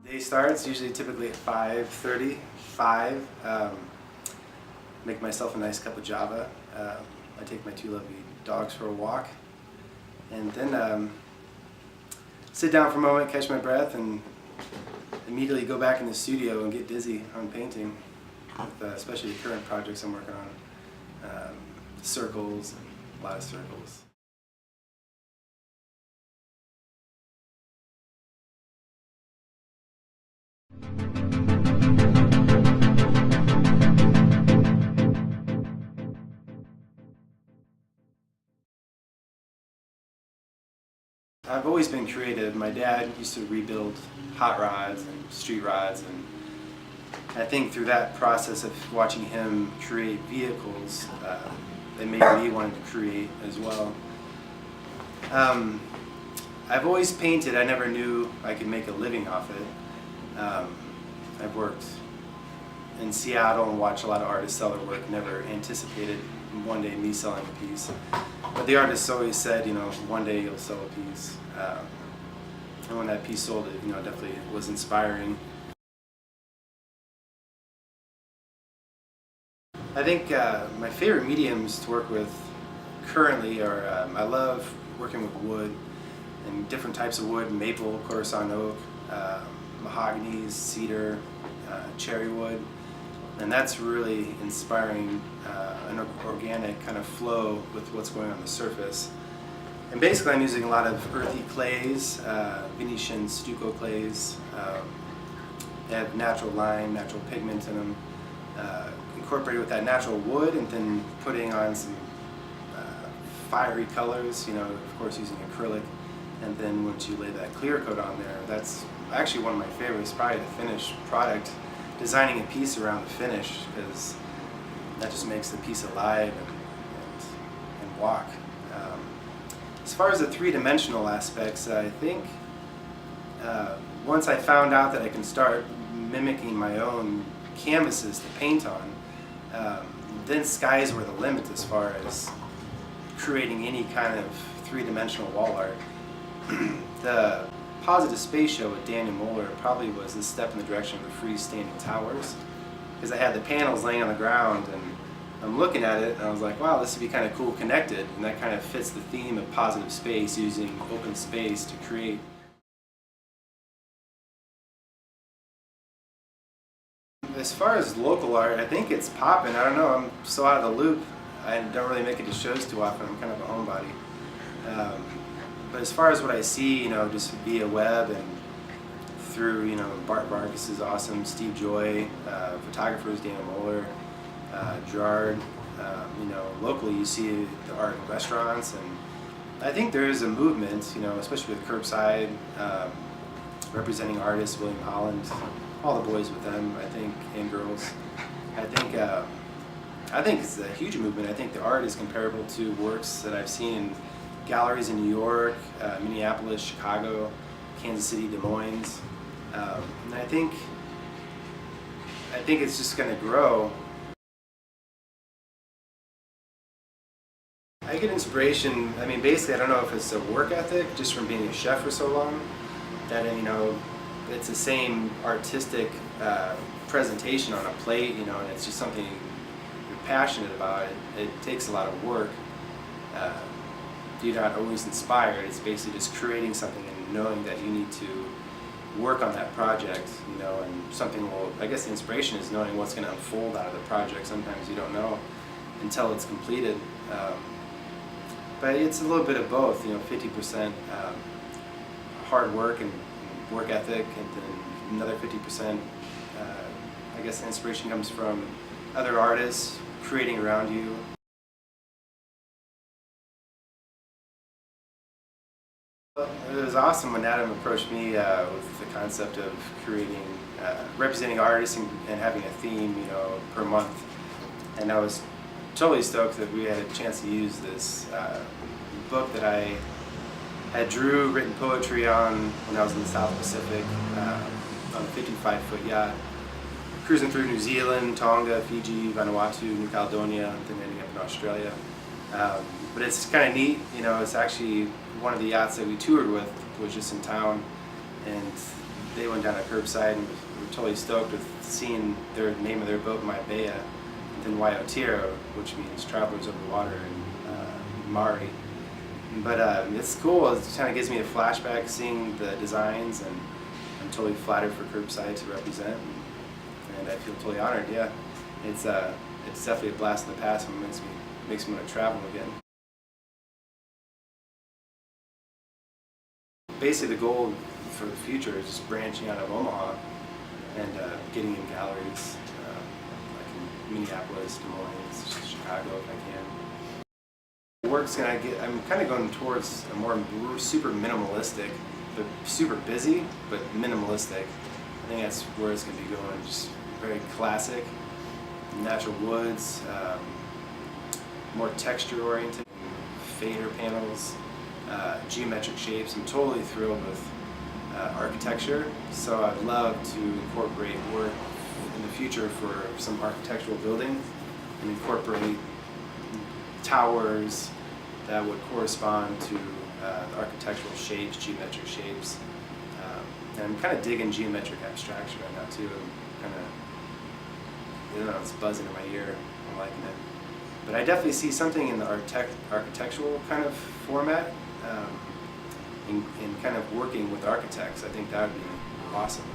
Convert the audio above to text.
Day starts usually typically at 5:30. Make myself a nice cup of Java. I take my two lovely dogs for a walk, and then sit down for a moment, catch my breath, and immediately go back in the studio and get dizzy on painting, with, especially the current projects I'm working on. Circles, a lot of circles. I've always been creative. My dad used to rebuild hot rods and street rods, and I think through that process of watching him create vehicles, it made me want to create as well. I've always painted. I never knew I could make a living off it. I've worked in Seattle and watched a lot of artists sell their work. Never anticipated one day me selling a piece. But the artists always said, one day you'll sell a piece. And when that piece sold, it, definitely was inspiring. I think my favorite mediums to work with currently are, I love working with wood and different types of wood: maple, Coruscant oak, mahoganies, cedar, cherry wood. And that's really inspiring an organic kind of flow with what's going on the surface. And basically I'm using a lot of earthy clays, Venetian stucco clays. They have natural lime, natural pigment in them, incorporated with that natural wood, and then putting on some fiery colors, of course using acrylic. And then once you lay that clear coat on there, that's actually one of my favorites, probably the finished product. Designing a piece around the finish, because that just makes the piece alive and walk. As far as the three-dimensional aspects, I think once I found out that I can start mimicking my own canvases to paint on, then skies were the limit as far as creating any kind of three-dimensional wall art. The Positive Space Show with Daniel Moeller probably was a step in the direction of the freestanding towers, because I had the panels laying on the ground and I'm looking at it and I was like, wow, this would be kind of cool connected, and that kind of fits the theme of positive space, using open space to create. As far as local art, I think it's popping. I don't know, I'm so out of the loop. I don't really make it to shows too often. I'm kind of a homebody. But as far as what I see, just via web and through, Bart Vargas is awesome, Steve Joy, photographers, Daniel Moeller, Gerard, locally you see the art in restaurants, and I think there is a movement, especially with Curbside, representing artists, William Holland, all the boys with them, I think, and girls. I think it's a huge movement. I think the art is comparable to works that I've seen in galleries in New York, Minneapolis, Chicago, Kansas City, Des Moines, and I think it's just going to grow. I get inspiration. Basically, I don't know if it's a work ethic, just from being a chef for so long, that it's the same artistic presentation on a plate, and it's just something you're passionate about. It takes a lot of work. You're not always inspired. It's basically just creating something and knowing that you need to work on that project, and something will, I guess the inspiration is knowing what's going to unfold out of the project. Sometimes you don't know until it's completed. But it's a little bit of both, 50% hard work and work ethic, and then another 50%, I guess the inspiration comes from other artists creating around you. It was awesome when Adam approached me with the concept of creating, representing artists and having a theme, per month. And I was totally stoked that we had a chance to use this book that I had written poetry on when I was in the South Pacific, on a 55-foot yacht, cruising through New Zealand, Tonga, Fiji, Vanuatu, New Caledonia, and then ending up in Australia. But it's kind of neat, you know. It's actually one of the yachts that we toured with was just in town, and they went down to Curbside and were totally stoked with seeing their name of their boat, Maitea, then Waiotiro, which means travelers over water in Maori. But it's cool. It kind of gives me a flashback seeing the designs, and I'm totally flattered for Curbside to represent, and I feel totally honored. Yeah, it's definitely a blast in the past, and makes me want to travel again. Basically, the goal for the future is just branching out of Omaha and getting in galleries, like in Minneapolis, Des Moines, Chicago if I can. Work's I'm kind of going towards a more super minimalistic, but super busy, but minimalistic. I think that's where it's going to be going. Just very classic, natural woods, more texture oriented, fader panels, geometric shapes. I'm totally thrilled with architecture, so I'd love to incorporate work in the future for some architectural building and incorporate towers that would correspond to architectural shapes, geometric shapes. And I'm kind of digging geometric abstraction right now too. I'm kind of, you know, it's buzzing in my ear. I'm liking it. But I definitely see something in the architectural kind of format, in kind of working with architects. I think that would be awesome.